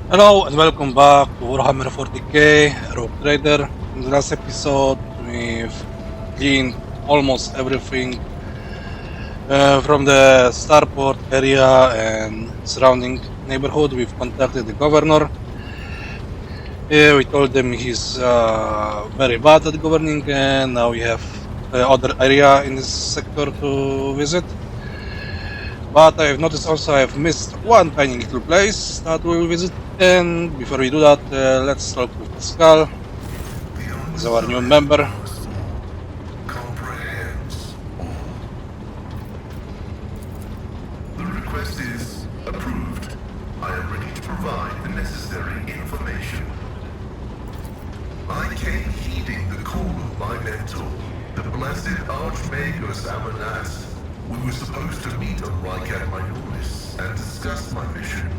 Hello and welcome back to Warhammer 40k RogueTrader. In the last episode we've cleaned almost everything from the starport area and surrounding neighborhood. We've contacted the governor. We told him he's very bad at governing, and now we have other area in this sector to visit. But I've noticed also I've missed one tiny little place that we will visit. And before we do that, let's talk with Pascal. He's our new member. Comprehends all. The request is approved. I am ready to provide the necessary information. I came heeding the call of my mentor, the blessed Archmagus Amanat. We were supposed to meet on Rycat Minoris and discuss my mission.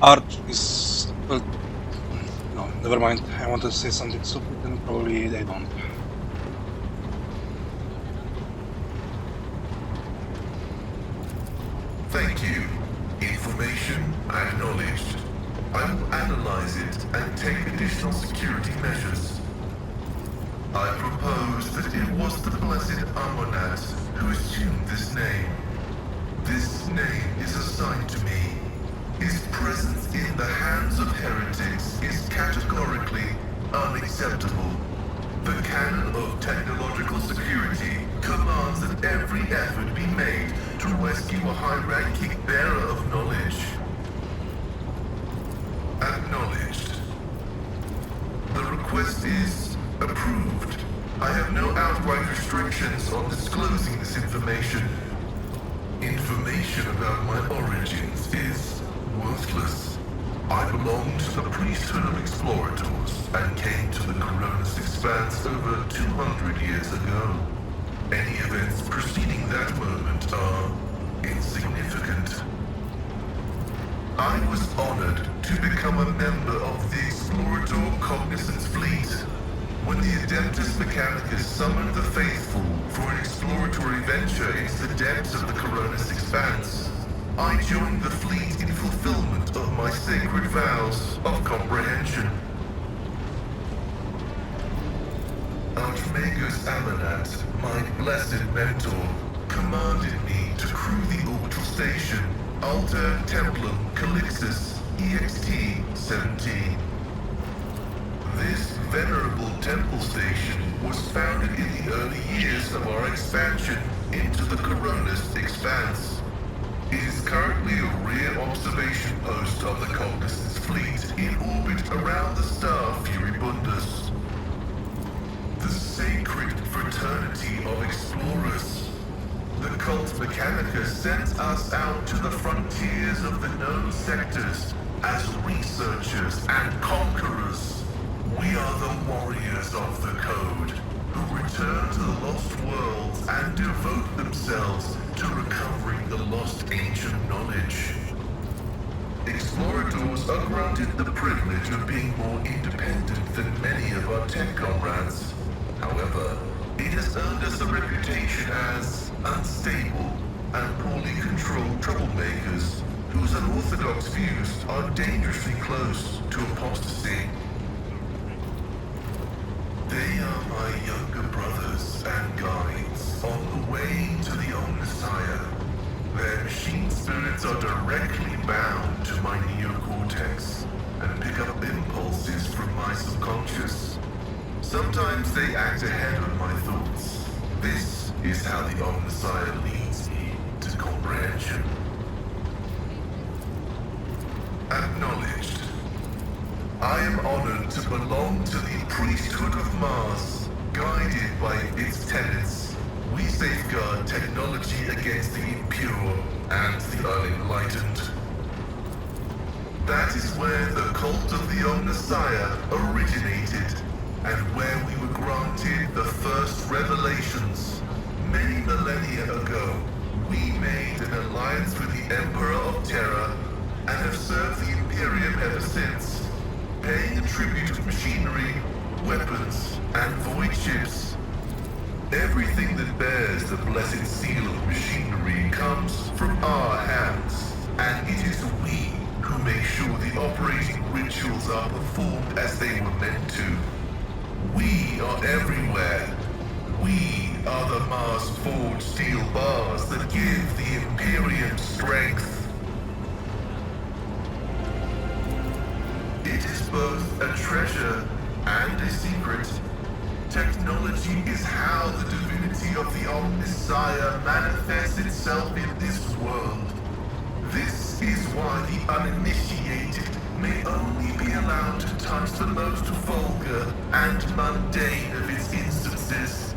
Arch is... well, no, never mind. I want to say something stupid and probably they don't. Thank you. Information acknowledged. I will analyze it and take additional security measures. I propose that it was the blessed Amonat who assumed this name. This name is assigned to me. His presence in the hands of heretics is categorically unacceptable. The canon of technological security commands that every effort be made to rescue a high-ranking bearer of knowledge. Acknowledged. The request is approved. I have no outright restrictions on disclosing this information. Information about my origins is worthless. I belong to the priesthood of explorators and came to the Koronus Expanse over 200 years ago. Any events preceding that moment are insignificant. I was honored to become a member of the Explorator Cognizance Fleet. When the Adeptus Mechanicus summoned the faithful for an exploratory venture into the depths of the Koronus Expanse, I joined the fleet in fulfillment of my sacred vows of comprehension. Archmagus Amanat, my blessed mentor, commanded me to crew the orbital station Alter Templum Calixtus EXT-17. This venerable temple station was founded in the early years of our expansion into the Koronus Expanse. It is currently a rear observation post of the Cognizance fleet in orbit around the star Furibundus. The sacred fraternity of explorers. The cult Mechanica sent us out to the frontiers of the known sectors as researchers and conquerors. We are the warriors of the code, who return to the lost worlds and devote themselves to recovering the lost ancient knowledge. Explorators are granted the privilege of being more independent than many of our tech comrades. However, it has earned us a reputation as unstable and poorly controlled troublemakers whose unorthodox views are dangerously close to apostasy. They are my younger brothers and guides on the way to the Omnissiah. Their machine spirits are directly bound to my neocortex and pick up impulses from my subconscious. Sometimes they act ahead of my thoughts. This is how the Omnissiah leads me to comprehension. Acknowledged. I am honored to belong to the priesthood of Mars. Guided by its tenets, we safeguard technology against the impure and the unenlightened. That is where the cult of the Omnissiah originated, and where we were granted the first revelations. Many millennia ago, we made an alliance with the Emperor of Terra, and have served the Imperium ever since. Paying a tribute of machinery, weapons, and voidships. Everything that bears the blessed seal of machinery comes from our hands. ensure the operating rituals are performed as they were meant to. We are everywhere. We are the Mars-forged steel bars that give the Imperium strength. It is both a treasure and a secret. Technology is how the divinity of the Omnissiah manifests itself in this world. This is why the uninitiated may only be allowed to touch the most vulgar and mundane of its instances.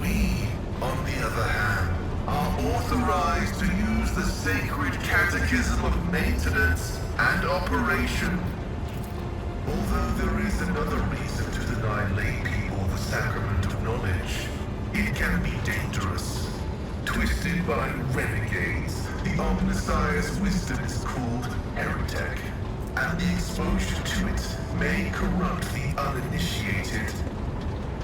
We, on the other hand, are authorized to use the sacred catechism of maintenance and operation. Although there is another reason to deny lay people the sacrament of knowledge, it can be dangerous. Twisted by renegades, the Omnissiah's wisdom is called heretic, and the exposure to it may corrupt the uninitiated.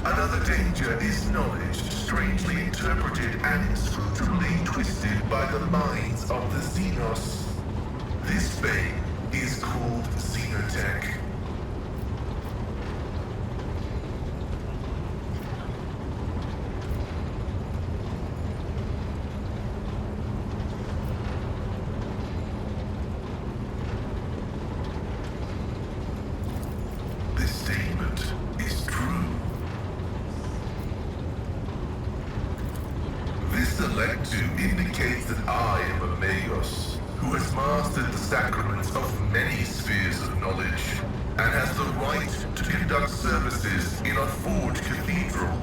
Another danger is knowledge strangely interpreted and inscrutably twisted by the minds of the Xenos. This bane is called xenotech. This statement is true. This electu indicates that I am a Magos, who has mastered the sacraments of many spheres of knowledge, and has the right to conduct services in a forged cathedral.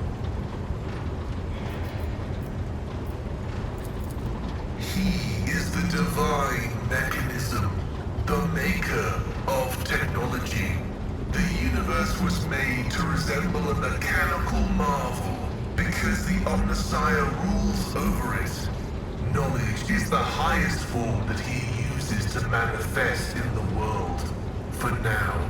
He is the divine mechanism, the maker of technology. The universe was made to resemble a mechanical marvel because the Omnissiah rules over it. Knowledge is the highest form that he uses to manifest in the world. For now.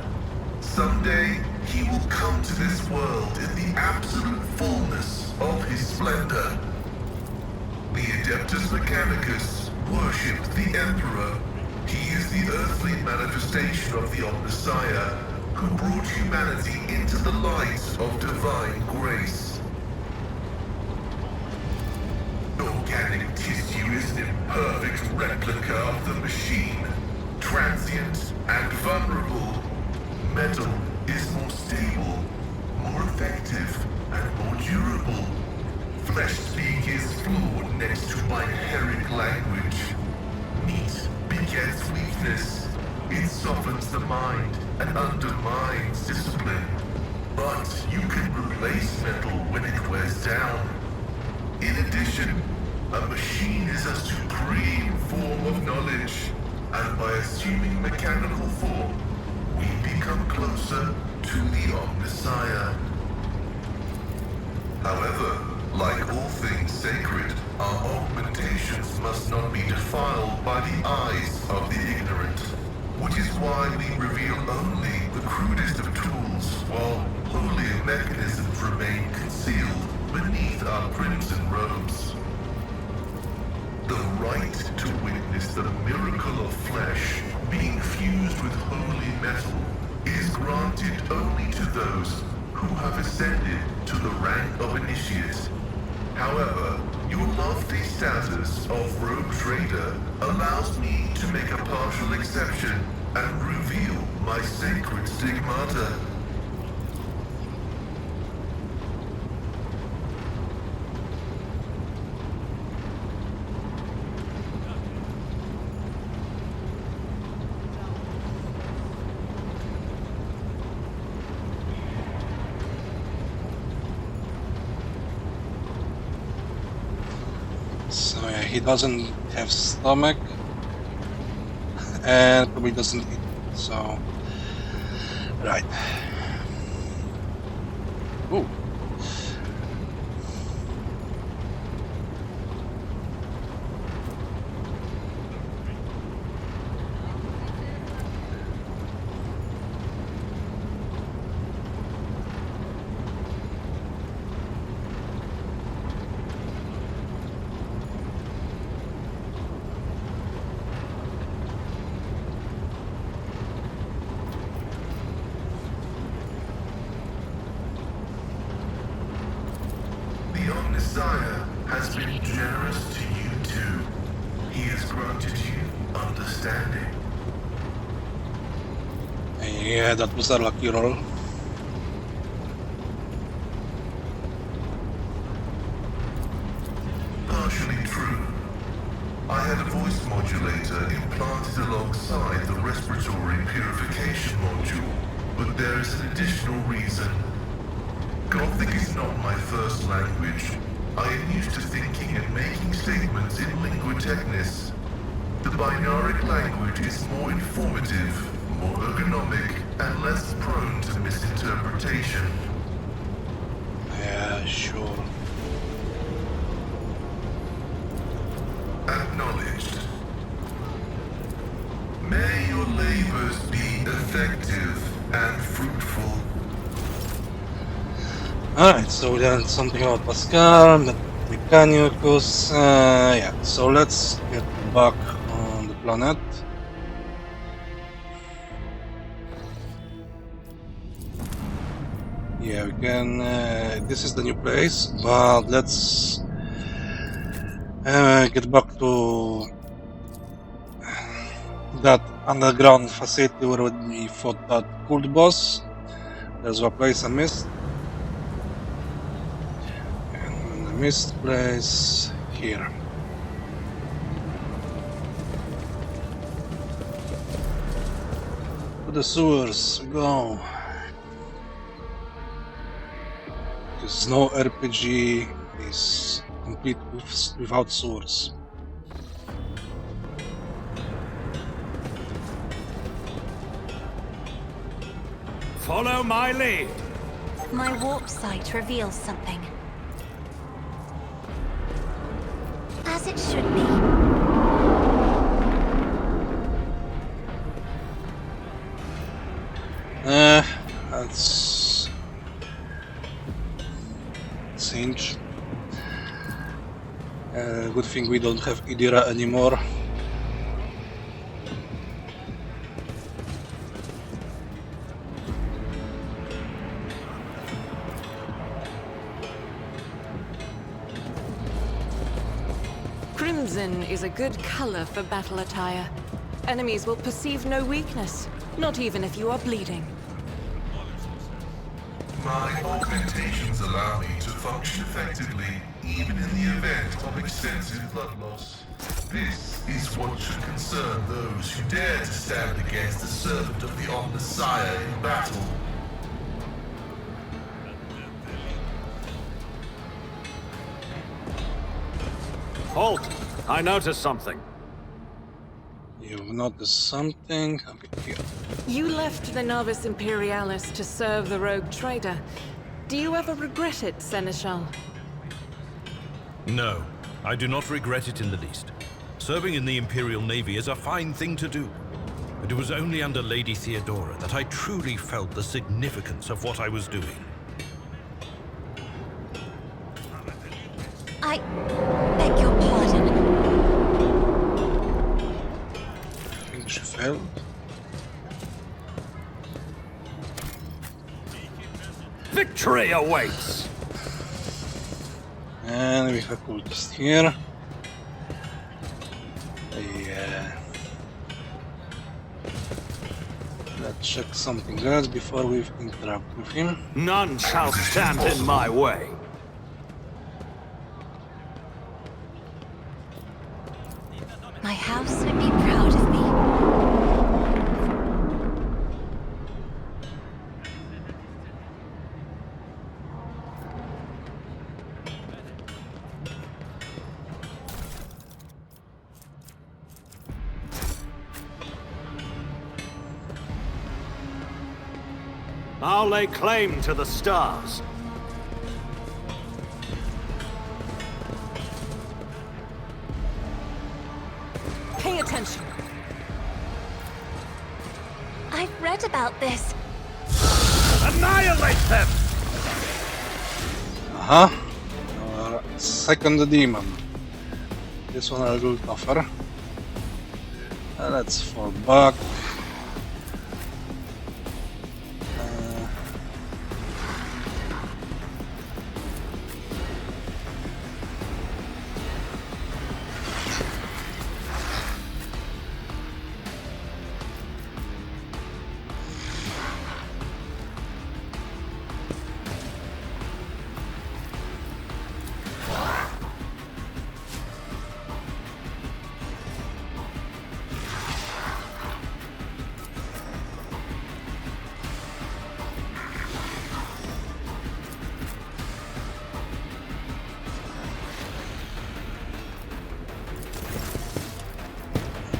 Someday, he will come to this world in the absolute fullness of his splendor. The Adeptus Mechanicus worship the Emperor. He is the earthly manifestation of the Omnissiah, who brought humanity into the light of divine grace. Organic tissue is an imperfect replica of the machine, transient and vulnerable. Metal is more stable, more effective, and more durable. Flesh speak is flawed next to my Heric language. Meat begets weakness. It softens the mind and undermines discipline. But you can replace metal when it wears down. In addition, a machine is a supreme form of knowledge, and by assuming mechanical form, we become closer to the Omnissiah. However, like all things sacred, our augmentations must not be defiled by the eyes of the ignorant, which is why we reveal only the crudest of tools, while holier mechanisms remain concealed beneath our crimson robes. The right to witness the miracle of flesh being fused with holy metal is granted only to those who have ascended to the rank of initiate. However, your lofty status of RogueTrader allows me to make a partial exception and reveal my sacred stigmata. So yeah, he doesn't have stomach and probably doesn't eat. So right. Ooh. Messiah has been generous to you too. He has granted you understanding. Yeah, that was a lucky roll. Partially true. I had a voice modulator implanted alongside the respiratory purification module, but there is an additional reason. Gothic is not my first language. I am used to thinking and making statements in lingua technis. The binaric language is more informative, more ergonomic, and less prone to misinterpretation. Yeah, sure. Acknowledged. May your labors be effective and fruitful. Alright, so we learned something about Pascal, Mechanicus. Yeah, so let's get back on the planet. Yeah, we can. This is the new place, but let's get back to that underground facility where we fought that cult boss. There's a place I missed. And the missed place here. To the sewers, go. Because no RPG is complete without sewers. Follow my lead. My warp sight reveals something. As it should be. That's cinch. Good thing we don't have Idira anymore. Crimson is a good color for battle attire. Enemies will perceive no weakness, not even if you are bleeding. My augmentations allow me to function effectively, even in the event of extensive blood loss. This is what should concern those who dare to stand against the servant of the Messiah in battle. Halt! I noticed something. You've noticed something? Okay, here. You left the Navis Imperialis to serve the RogueTrader. Do you ever regret it, Seneschal? No, I do not regret it in the least. Serving in the Imperial Navy is a fine thing to do. But it was only under Lady Theodora that I truly felt the significance of what I was doing. I beg your pardon. I think she failed. Victory awaits! And we have cultist here. Yeah. Let's check something else before we interact with him. None shall stand in my way. My house would be proud of me. I'll lay claim to the stars. Pay attention. I've read about this. Annihilate them! Our second demon. This one a little tougher. Let's fall back.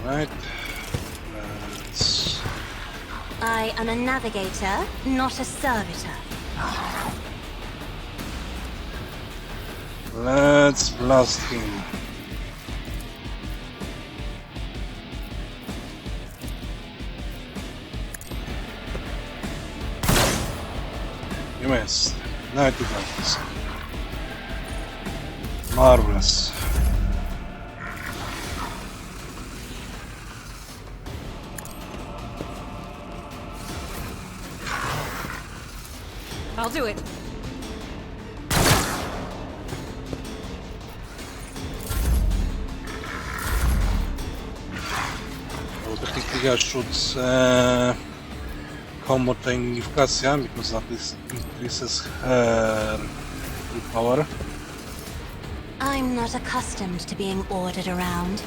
Right. Let's... I am a navigator, not a servitor. Let's blast him. You missed. 95%. Marvelous. I'll do it. Technically I should combo the Unification because that is increases her power. I'm not accustomed to being ordered around.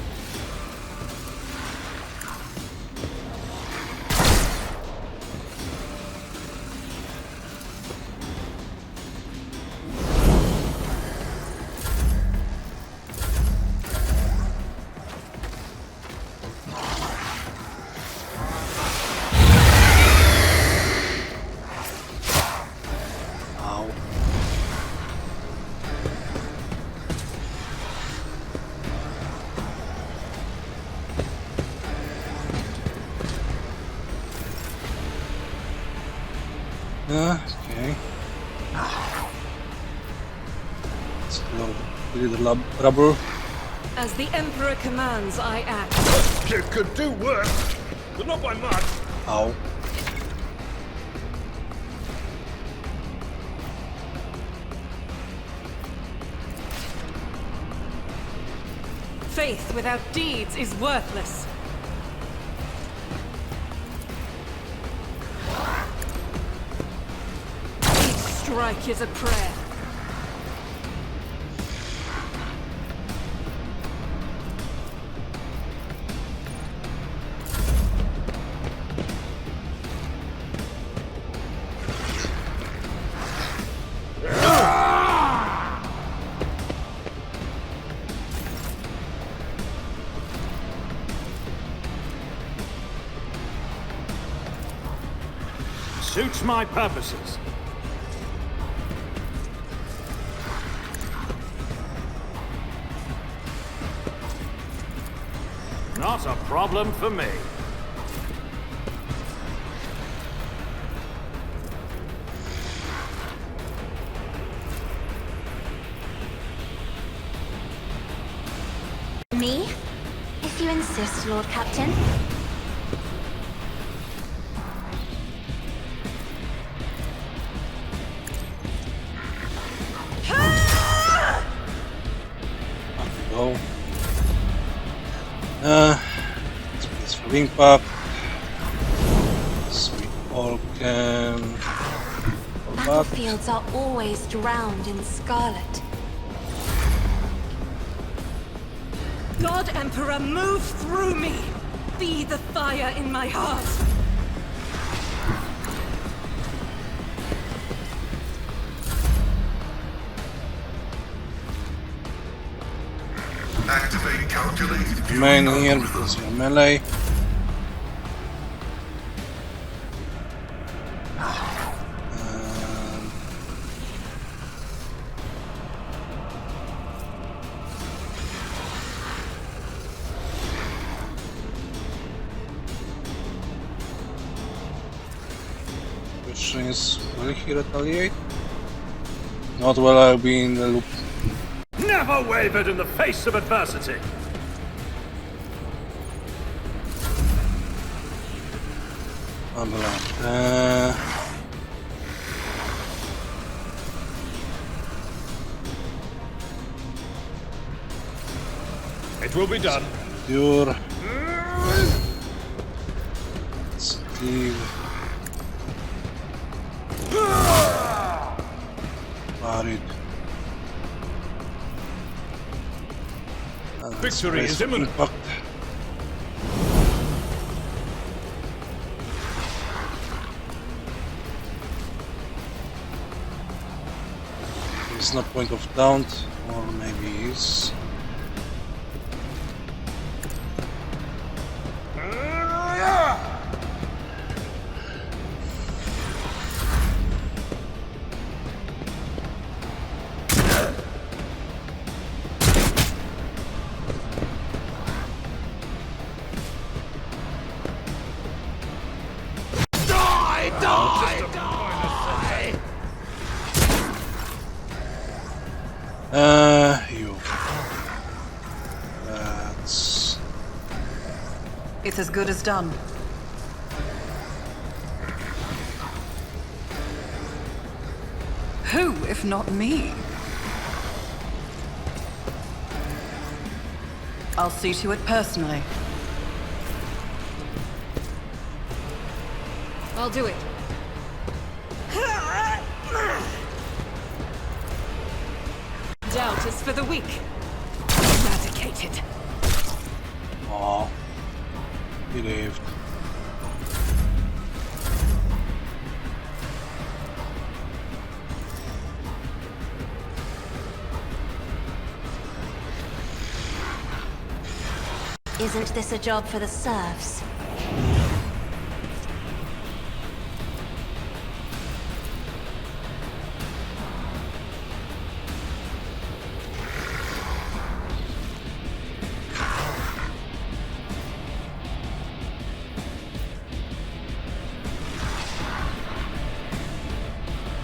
Okay. Let's clear the rubble. As the Emperor commands, I act. You could do worse, but not by much. Ow. Faith without deeds is worthless. Each strike is a prayer. Suits my purposes. Not a problem for me. Me? If you insist, Lord Captain. Go. Space for impact. So we all can fall back. Battlefields are always drowned in scarlet. God Emperor, move through me! Be the fire in my heart! Activate calculated fury Remain here algorithm. because you're melee. Question is, will he retaliate? Not while I'll be in the loop. Never wavered in the face of adversity. It will be done. Pure. Steve. Buried. Victory is imminent. Impact. There's no point of doubt, or maybe is. It's as good as done. Who, if not me? I'll see to it personally. I'll do it. Doubt is for the weak. Eradicated. Aw. He lived. Isn't this a job for the serfs?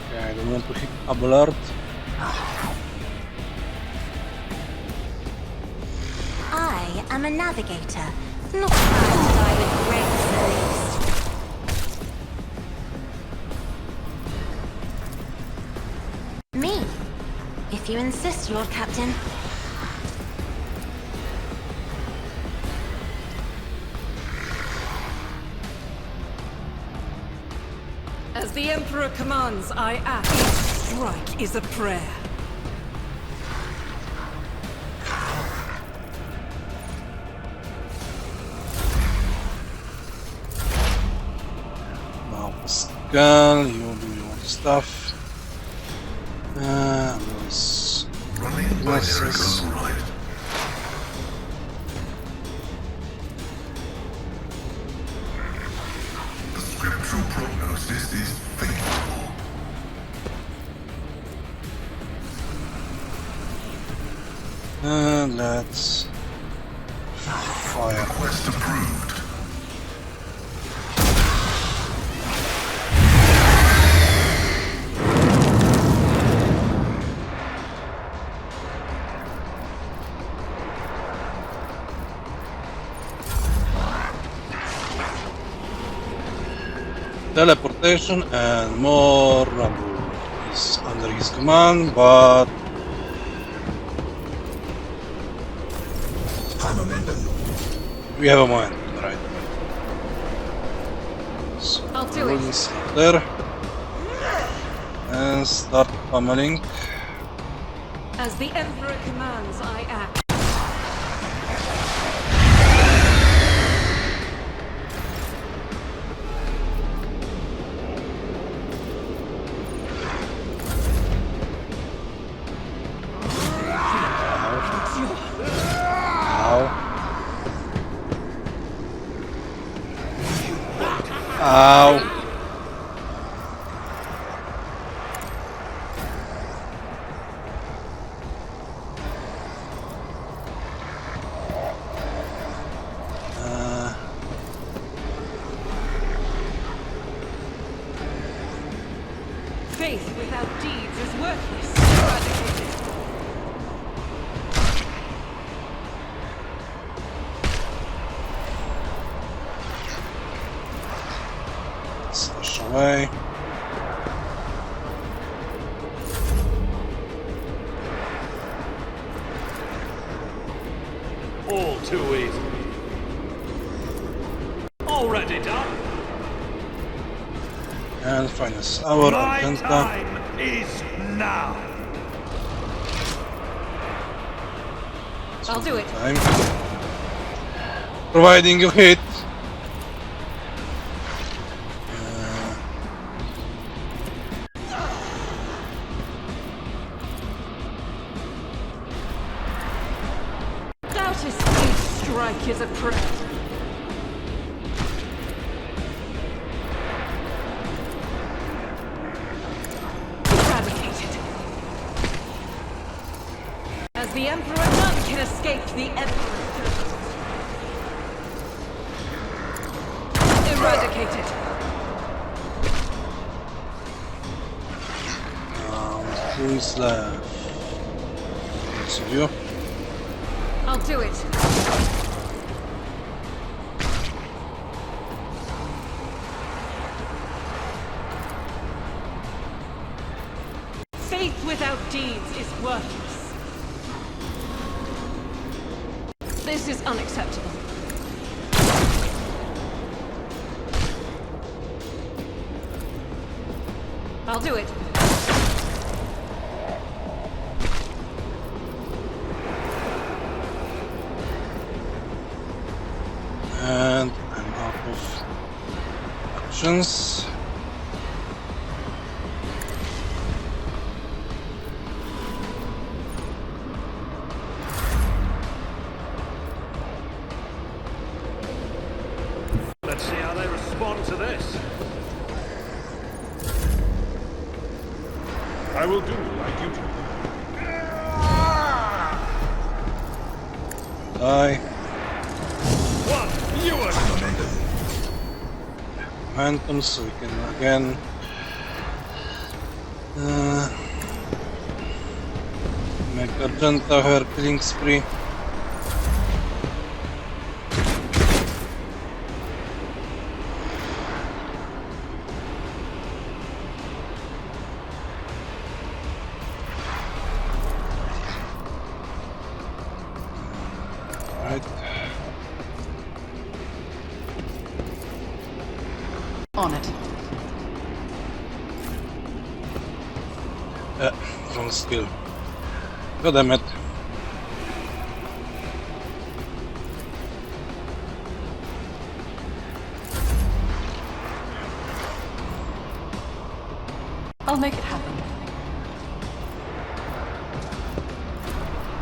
Okay, I don't want to hit alert. I am a navigator, not trying to die with grace at least. Me? If you insist, Lord Captain. As the Emperor commands, I act. Strike is a prayer. Now Pascal, you do your stuff. Those Running binary glasses. override. The scriptural prognosis is favorable. And let's fire. Request approved. Teleportation and more Rambo is under his command, but we have a momentum, right? So I'll do roll it. this there and start pummeling. As the Emperor commands, I act. Ow. Faith without deeds is worthless. Eradicated. Slash away. All too easy. Already done. And finance our My Argenta. time is now. I'll do it. Time. Providing you hit. Doubt is each strike is a prayer. Eradicated. As the Emperor, none can escape the Emperor. Eradicated. Who is left? Yes, you. I'll do it. I'll do it. And I'm out of actions. Let's see how they respond to this. I will do my duty. Die. One, you are Momentum, so we can again make Argenta her killing spree. Right. On it. Wrong skill. God damn it. I'll make it happen.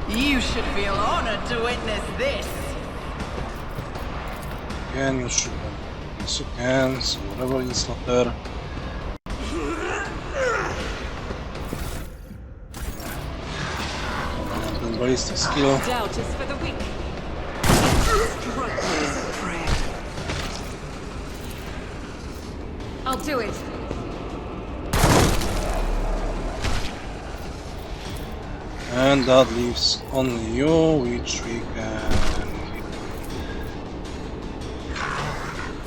You should feel honored to witness this. Again, you should have. Yes, you can, so whatever is not there. And then ballistic skill. Doubt is for the weak. I'll do it. And that leaves only you, which we can hit.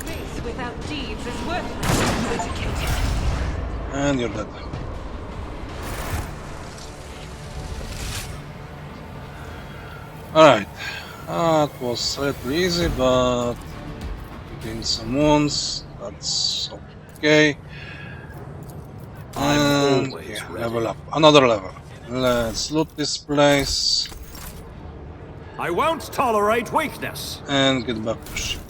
Faith without deeds is worthless. And you're dead. Alright. That was a little easy, but we gained some wounds. That's okay. And always yeah, ready. level up. Another level. Let's loot this place I won't tolerate weakness. and get back to ship.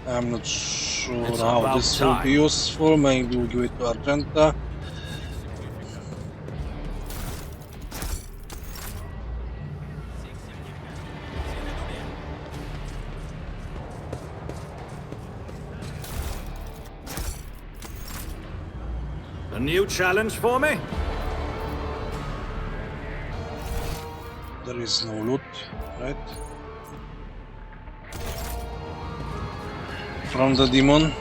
I'm not sure It's how about this will time. be useful. Maybe we'll give it to Argenta. A new challenge for me? There is no loot, right? From the demon.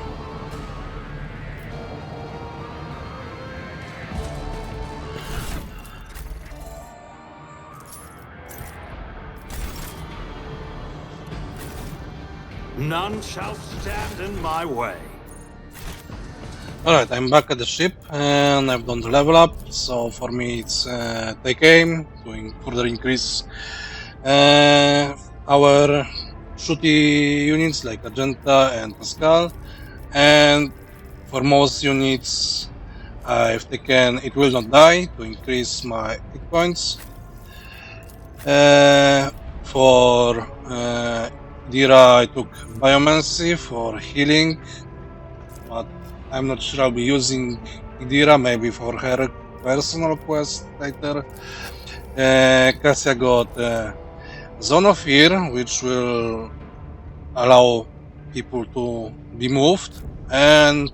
None shall stand in my way. Alright, I'm back at the ship and I've done the level up, so for me it's take aim to further increase our shooty units like Argenta and Pascal, and for most units if they can it will not die to increase my hit points. For Dira I took Biomancy for healing, but I'm not sure I'll be using Idira, maybe for her personal quest later. Cassia got Zone of Fear, which will allow people to be moved, and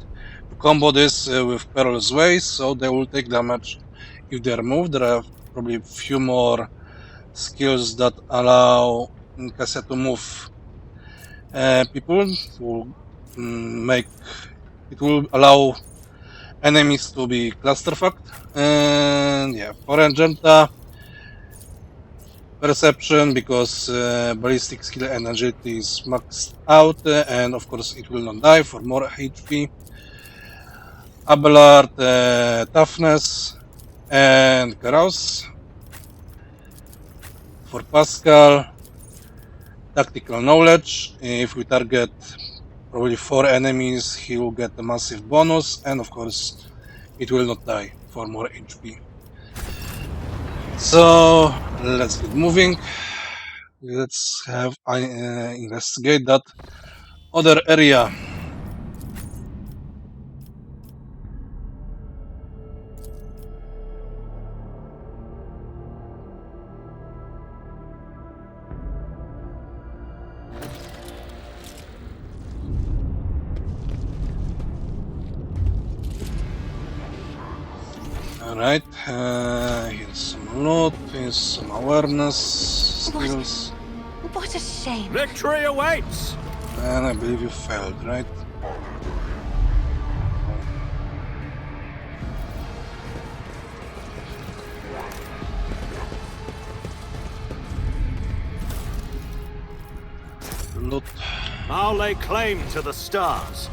to combo this with Perilous Ways, so they will take damage if they are moved. There are probably a few more skills that allow Cassia to move people, to make it will allow enemies to be clusterfucked. And yeah, for Argenta, perception, because ballistic skill and agility is maxed out, and of course it will not die for more HP. Abelard, toughness, and carouse. For Pascal, tactical knowledge. If we target probably 4 enemies, he will get a massive bonus, and of course, it will not die for more HP. So let's get moving. Let's have investigate that other area. Alright, here's some loot, here's some awareness skills. What a shame. Victory awaits! And I believe you failed, right? Loot. I'll lay claim to the stars.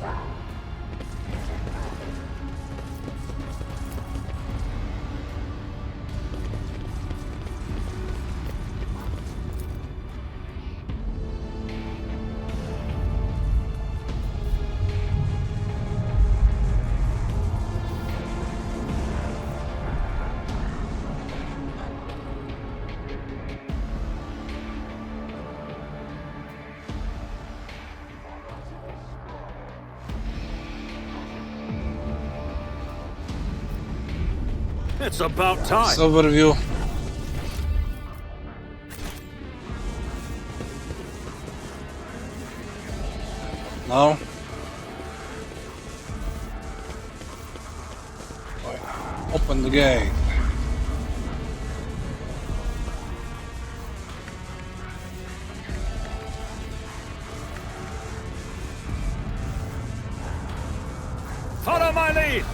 It's about time. Overview. Now. Open the gate. Follow my lead.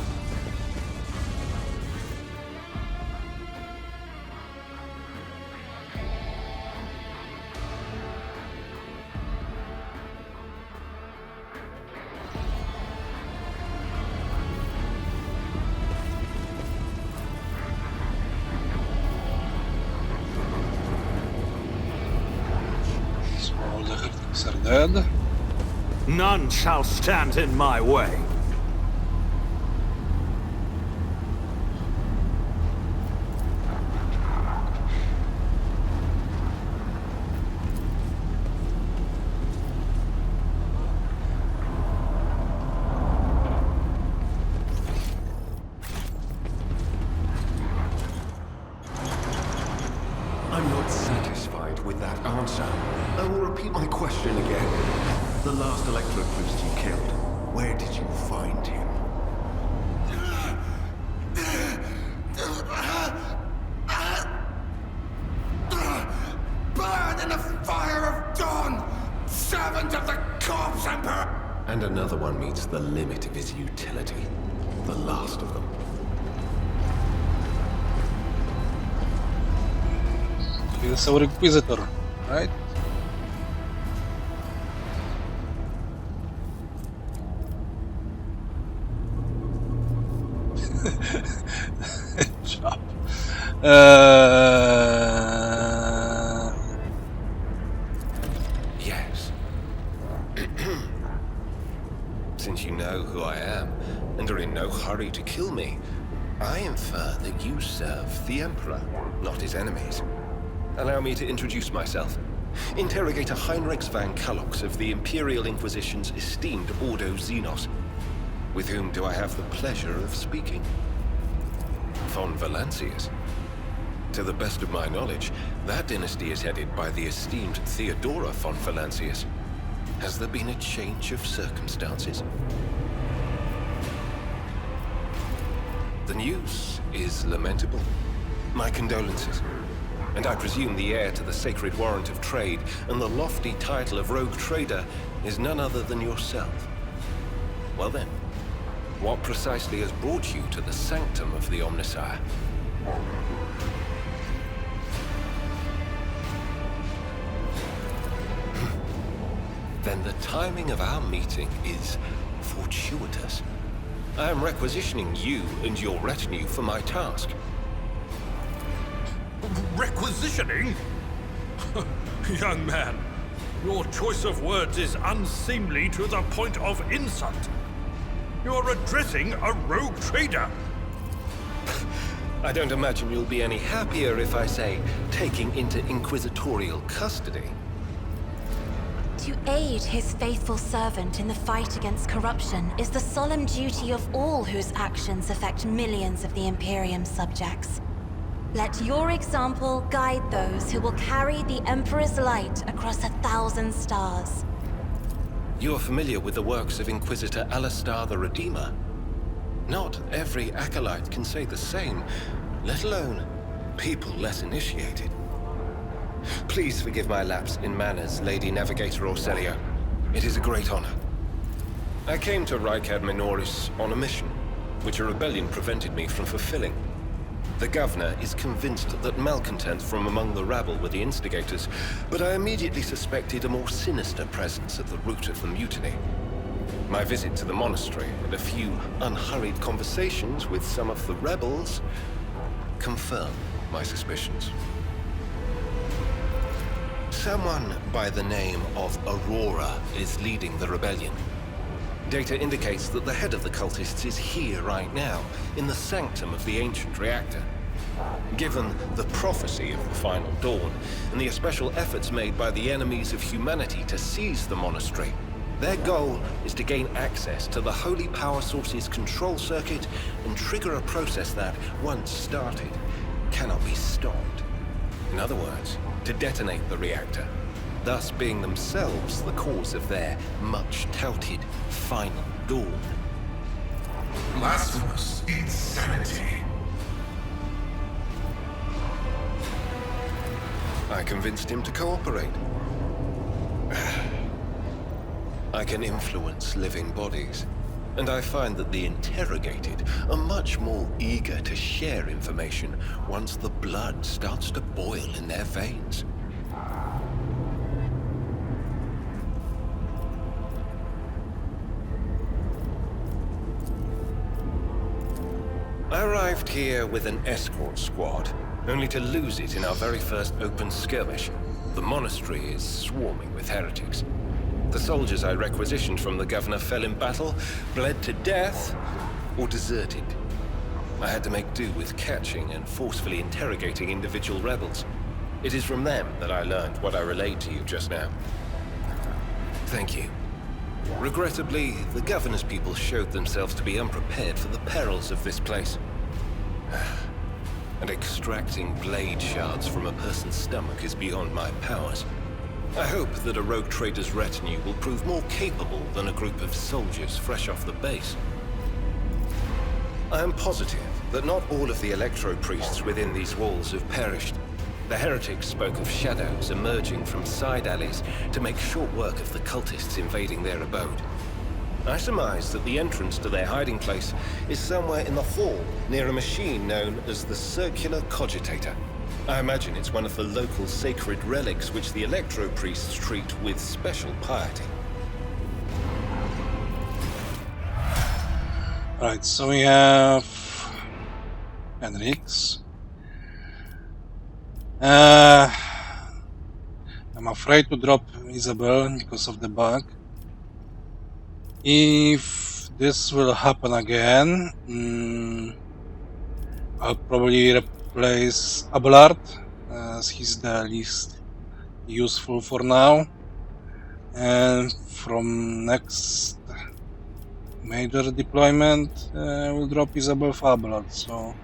All the heretics are dead. None shall stand in my way. I'm not satisfied with that answer. I will repeat my question again. The last electro-priest you killed, where did you find him? Burn in the fire of dawn! Servant of the corpse emperor! And another one meets the limit of his utility. The last of them. He's our Inquisitor, right? Job. Yes. Since you know who I am, and are in no hurry to kill me, I infer that you serve the Emperor, not his enemies. Allow me to introduce myself. Interrogator Heinrichs van Kalox of the Imperial Inquisition's esteemed Ordo Xenos. With whom do I have the pleasure of speaking? Von Valancius. To the best of my knowledge, that dynasty is headed by the esteemed Theodora von Valancius. Has there been a change of circumstances? The news is lamentable. My condolences. And I presume the heir to the sacred warrant of trade and the lofty title of RogueTrader is none other than yourself. Well then, what precisely has brought you to the sanctum of the Omnissiah? Then the timing of our meeting is fortuitous. I am requisitioning you and your retinue for my task. Requisitioning? Young man, your choice of words is unseemly to the point of insult. You're addressing a rogue trader. I don't imagine you'll be any happier if I say taking into inquisitorial custody. To aid his faithful servant in the fight against corruption is the solemn duty of all whose actions affect millions of the Imperium subjects. Let your example guide those who will carry the Emperor's light across 1,000 stars. You're familiar with the works of Inquisitor Alistar the Redeemer. Not every acolyte can say the same, let alone people less initiated. Please forgive my lapse in manners, Lady Navigator Orselio. It is a great honor. I came to Rykad Minoris on a mission, which a rebellion prevented me from fulfilling. The governor is convinced that malcontents from among the rabble were the instigators, but I immediately suspected a more sinister presence at the root of the mutiny. My visit to the monastery and a few unhurried conversations with some of the rebels confirm my suspicions. Someone by the name of Aurora is leading the rebellion. Data indicates that the head of the cultists is here right now, in the sanctum of the ancient reactor. Given the prophecy of the final dawn, and the special efforts made by the enemies of humanity to seize the monastery, their goal is to gain access to the holy power source's control circuit and trigger a process that, once started, cannot be stopped. In other words, to detonate the reactor, thus being themselves the cause of their much-touted final dawn. Blasphemous insanity. I convinced him to cooperate. I can influence living bodies, and I find that the interrogated are much more eager to share information once the blood starts to boil in their veins. I arrived here with an escort squad, only to lose it in our very first open skirmish. The monastery is swarming with heretics. The soldiers I requisitioned from the governor fell in battle, bled to death, or deserted. I had to make do with catching and forcefully interrogating individual rebels. It is from them that I learned what I relayed to you just now. Thank you. Regrettably, the governor's people showed themselves to be unprepared for the perils of this place. And extracting blade shards from a person's stomach is beyond my powers. I hope that a rogue trader's retinue will prove more capable than a group of soldiers fresh off the base. I am positive that not all of the electro-priests within these walls have perished. The heretics spoke of shadows emerging from side alleys to make short work of the cultists invading their abode. I surmise that the entrance to their hiding place is somewhere in the hall near a machine known as the Circular Cogitator. I imagine it's one of the local sacred relics which the electro-priests treat with special piety. Right, so we have Henrix. I'm afraid to drop Isabel because of the bug. If this will happen again, I'll probably replace Abelard, as he's the least useful for now. And from next major deployment, we'll drop Isabel for Abelard. So,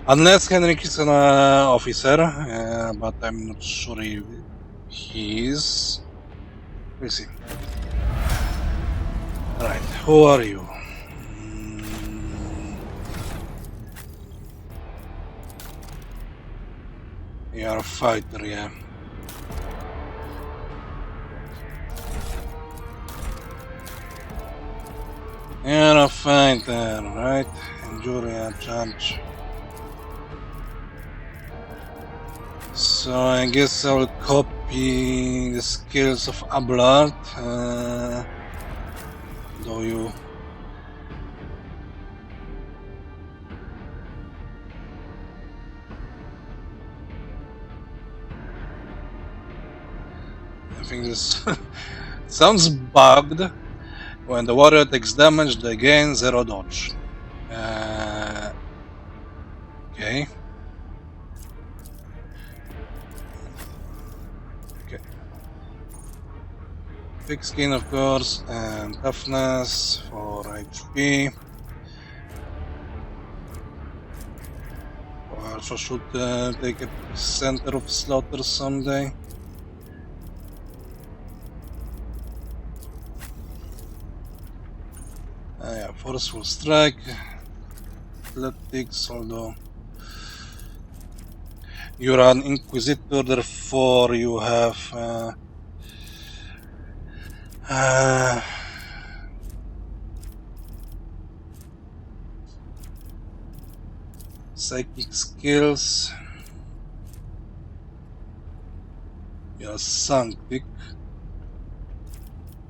unless Henrik is an officer, but I'm not sure if he is. We'll see. Right, who are you? You're a fighter, yeah. You're a fighter, right? Injuria charge. So I guess I'll copy the skills of Abelard. Though you think this sounds bugged. When the warrior takes damage, they gain 0 dodge. Okay. Okay. Thick skin, of course, and toughness for HP. I also should take a center of slaughter someday. Yeah, forceful strike, athletics, although you're an inquisitor, therefore you have psychic skills. You're Sanctic,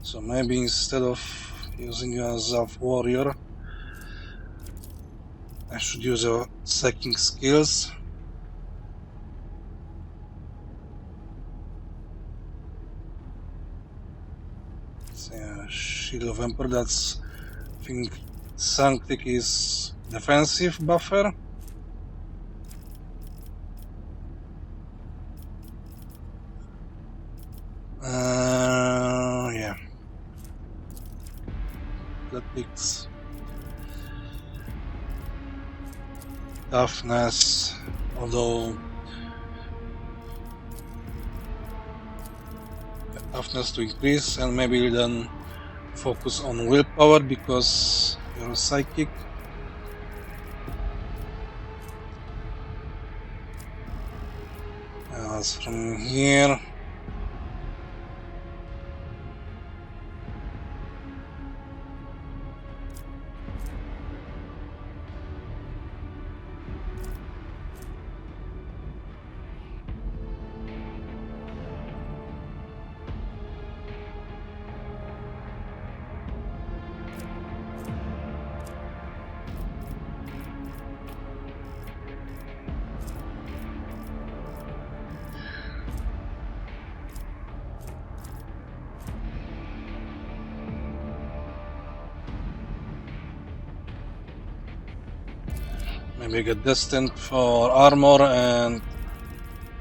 so maybe instead of using you as a warrior, I should use your psychic skills. So, yeah, Shield of Emperor, that's, I think Sanctic is defensive buffer. Yeah. Athletics. Toughness, although toughness to increase, and maybe then focus on willpower because you're psychic. As from here, maybe get destined for armor, and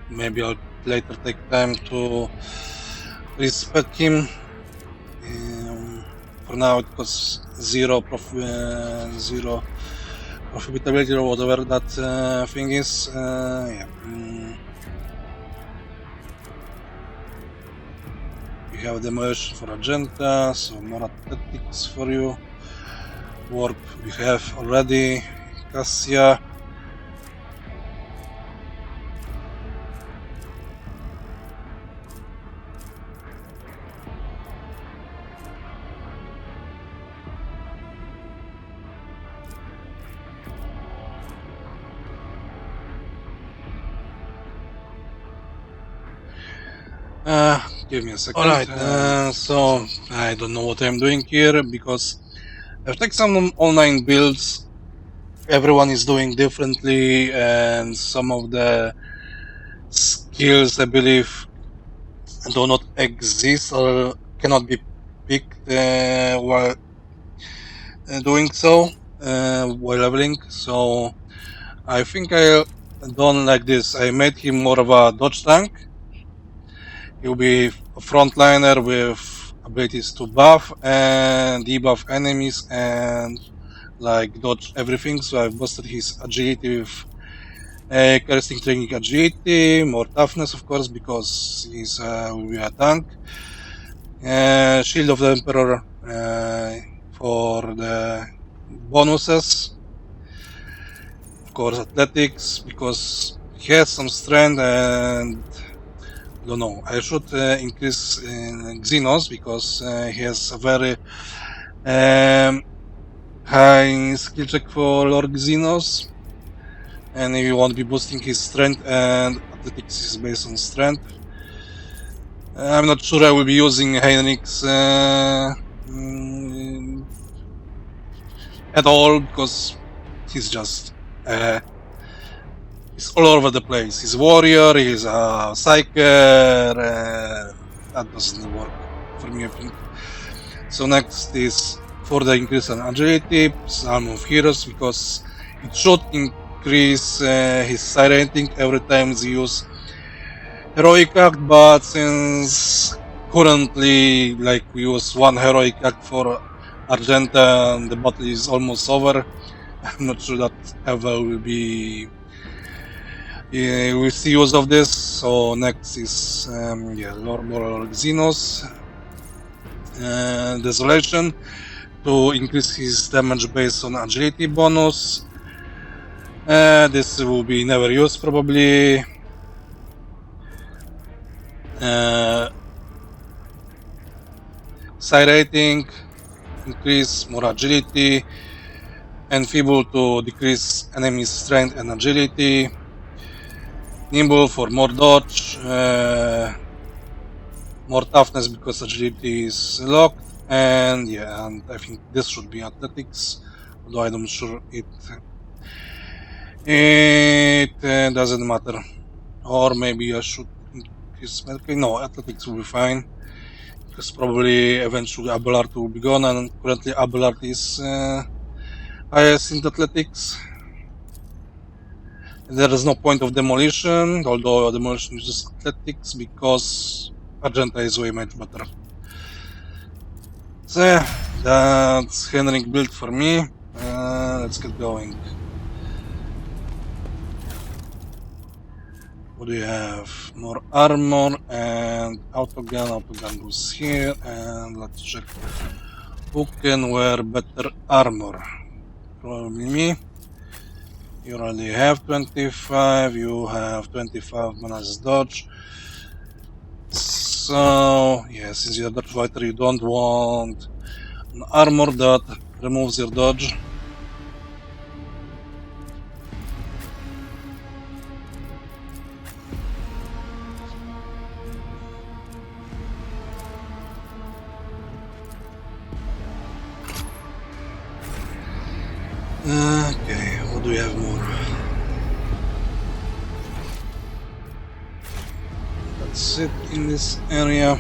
maybe I'll later take time to respec him. For now it costs zero profitability or whatever that thing is. Yeah. We have demolition for Agenta, so more athletics for you. Warp we have already. Cassia. Give me a second. Alright, so I don't know what I'm doing here because I've taken some online builds. Everyone is doing differently, and some of the skills I believe do not exist or cannot be picked while doing so, while leveling. So I think I done like this. I made him more of a dodge tank. He'll be a frontliner with abilities to buff and debuff enemies and like dodge everything. So I've boosted his agility with characteristic training agility, more toughness of course because he's will be a tank. Shield of the Emperor for the bonuses. Of course athletics because he has some strength, and I don't know, I should increase Xenos because he has a very high skill check for Lord Xenos, and if you want to be boosting his strength, and athletics is based on strength. I'm not sure I will be using Heinrich's at all because he's just he's all over the place. He's a warrior, he's a psyker, that doesn't work for me, I think. So next is for the increase in agility, Psalm of Heroes, because it should increase his psi rating every time they use heroic act, but since currently like we use one heroic act for Argenta and the battle is almost over, I'm not sure that ever will be we'll see use of this. So next is Lord Moral Xenos Desolation to increase his damage based on agility bonus. This will be never used probably. Psi rating, increase more agility, enfeeble to decrease enemy strength and agility, nimble for more dodge, more toughness because agility is locked, and yeah, and I think this should be athletics, although I'm not sure it doesn't matter. Or maybe I should increase medical. No, athletics will be fine, because probably eventually Abelard will be gone, and currently Abelard is highest in athletics. There is no point of demolition, although demolition uses athletics because Argenta is way much better. So yeah, that's Henrik build for me. Let's get going. What do you have? More armor and autogun. Autogun goes here, and let's check who can wear better armor. Probably me. You already have 25, you have 25 minus dodge. So, yeah, since you're a dodge fighter, you don't want an armor that removes your dodge. Okay, what do we have more? That's it in this area.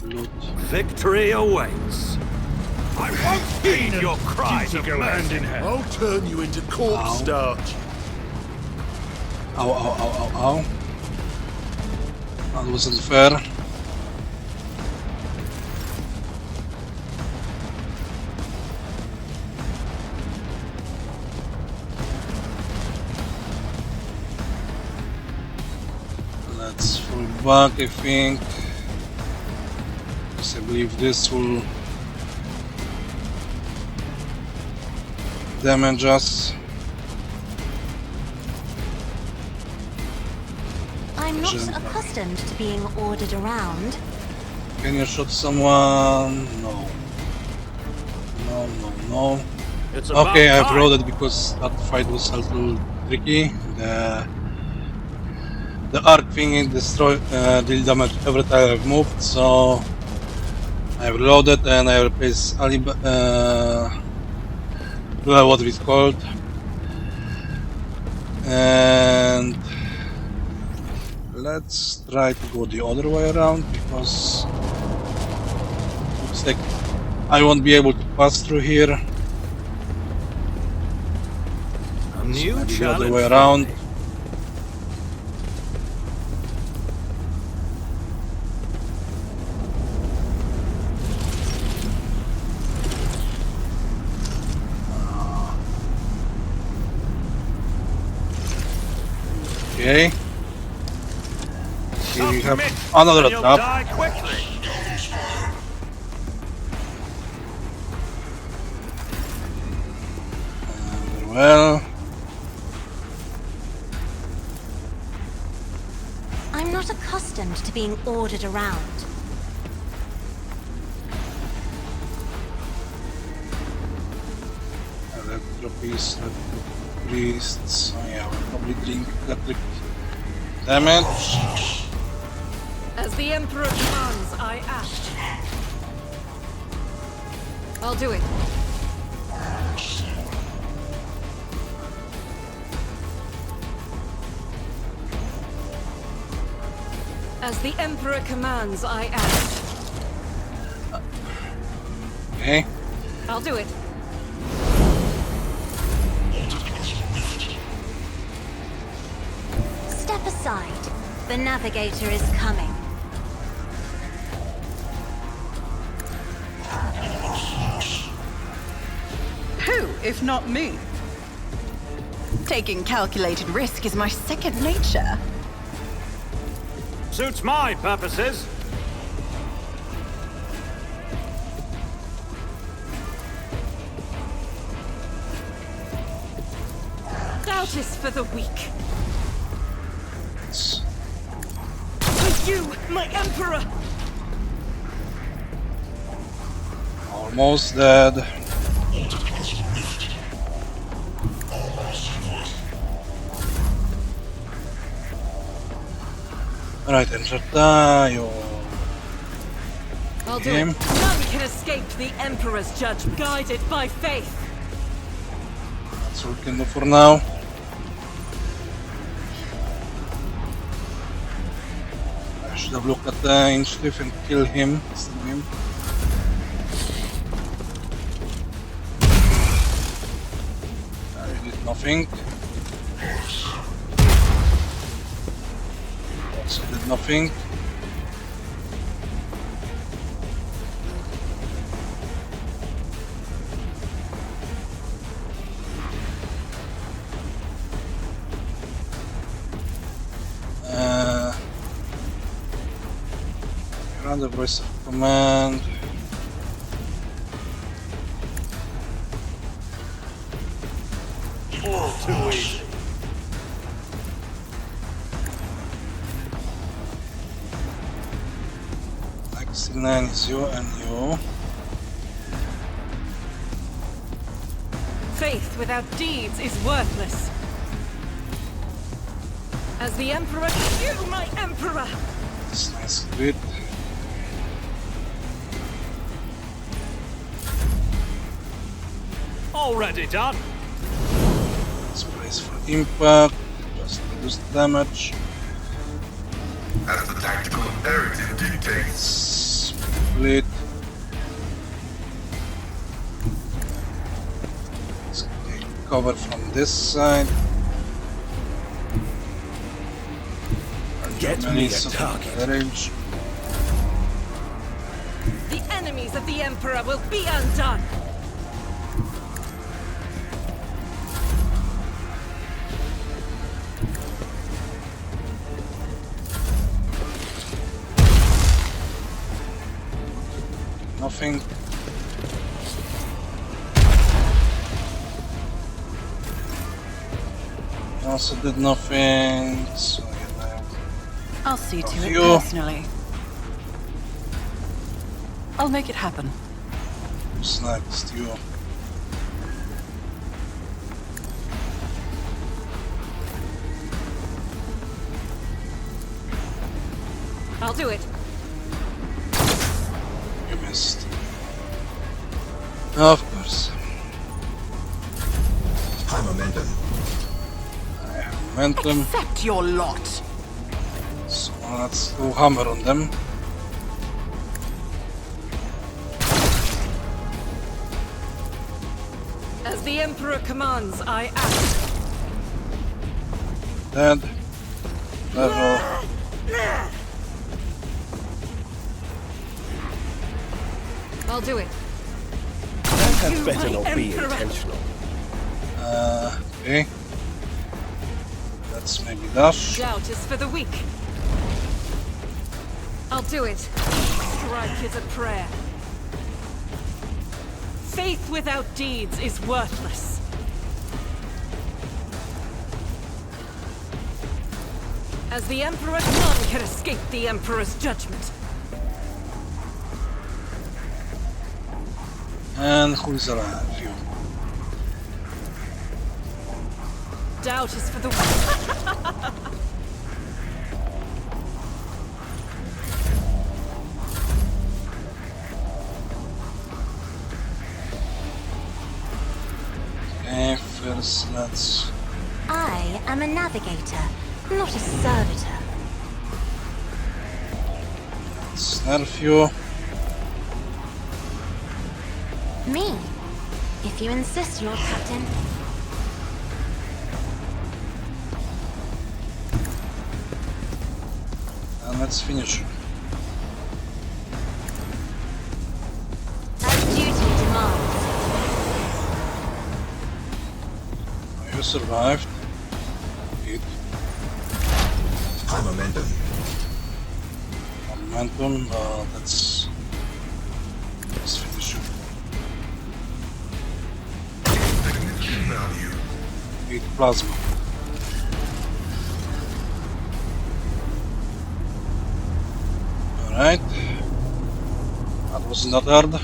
Loot. Victory awaits. I won't heed your cries of mercy. I'll turn you into corpse starch. Ow, ow, ow, ow, ow. That wasn't fair. Let's fall back, I think. Because I believe this will damage us. I'm not accustomed to being ordered around. Can you shoot someone? No. No, no, no. It's about Okay, I've time. loaded because that fight was a little tricky. The arc thingy deal damage every time I've moved, so I've loaded and I replace what it's called, and let's try to go the other way around because looks like I won't be able to pass through here. A new Maybe the challenge. other way around. Okay. Here we have another You'll trap. die quickly. Very well. I'm not accustomed to being ordered around. Electro priests. Oh yeah, we'll probably drink electric damage. As the Emperor commands, I act. I'll do it. As the Emperor commands, I act. Okay. I'll do it. Step aside. The navigator is coming. Who, if not me? Taking calculated risk is my second nature. Suits my purposes. Doubt is for the weak. With you, my Emperor! Almost dead. Alright, encertaio. I'll do Him. it. None can escape the Emperor's judgment. Guided by faith. That's all we can do for now. I should have looked at the initiative and kill him instead of him. I did nothing. Also did nothing. Run the voice of command. All too easy. Like 69 is you and you. Faith without deeds is worthless. As the Emperor, you, my Emperor! This nice grid. Already done. Let's brace for impact. Just reduce the damage. As the tactical imperative dictates. Split. Let's take cover from this side. Get me a target. Range. The enemies of the Emperor will be undone! Nothing. Also did nothing. So yeah, I'll see to it you. personally. I'll make it happen. sniped you. I'll do it. You missed. Of course. High momentum. I have momentum, Accept your lot. so let's go hammer on them. As the Emperor commands, I act. Dead. Level. I'll do it. That had You, better my not be Emperor. intentional. Okay. Let's maybe dash. Doubt is for the weak. I'll do it. Strike is a prayer. Faith without deeds is worthless. As the Emperor, none can escape the Emperor's judgment. And who is alive? You. Doubt is for the weak. Okay, first let's... I am a navigator, not a servitor. nerf you. Me? If you insist, Lord Captain. And let's finish. As duty demands. You survived. Good. High momentum. Momentum, let's finish you. Significant value. 8 plasma. Alright. That was not hard.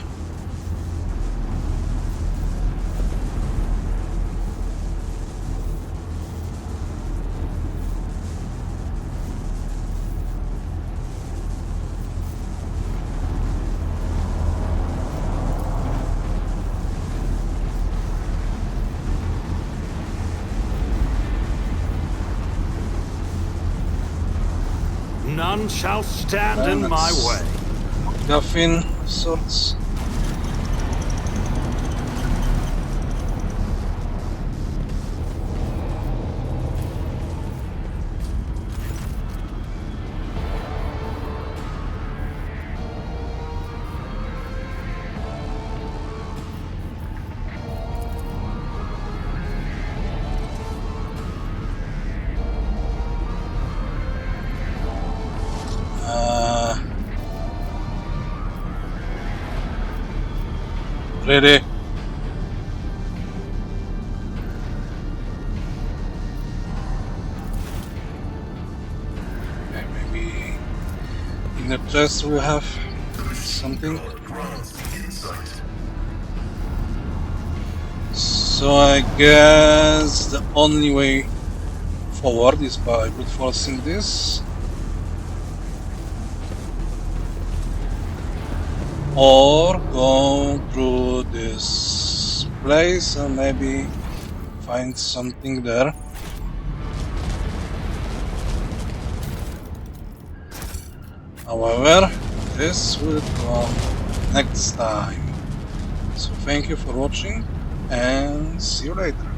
None shall stand And in my it's- way. Guffin sorts. Ready? Okay, maybe in the chest we have something. Grants insight. So I guess the only way forward is by brute forcing this. Or go through this place and maybe find something there. However, this will come next time. So thank you for watching and see you later.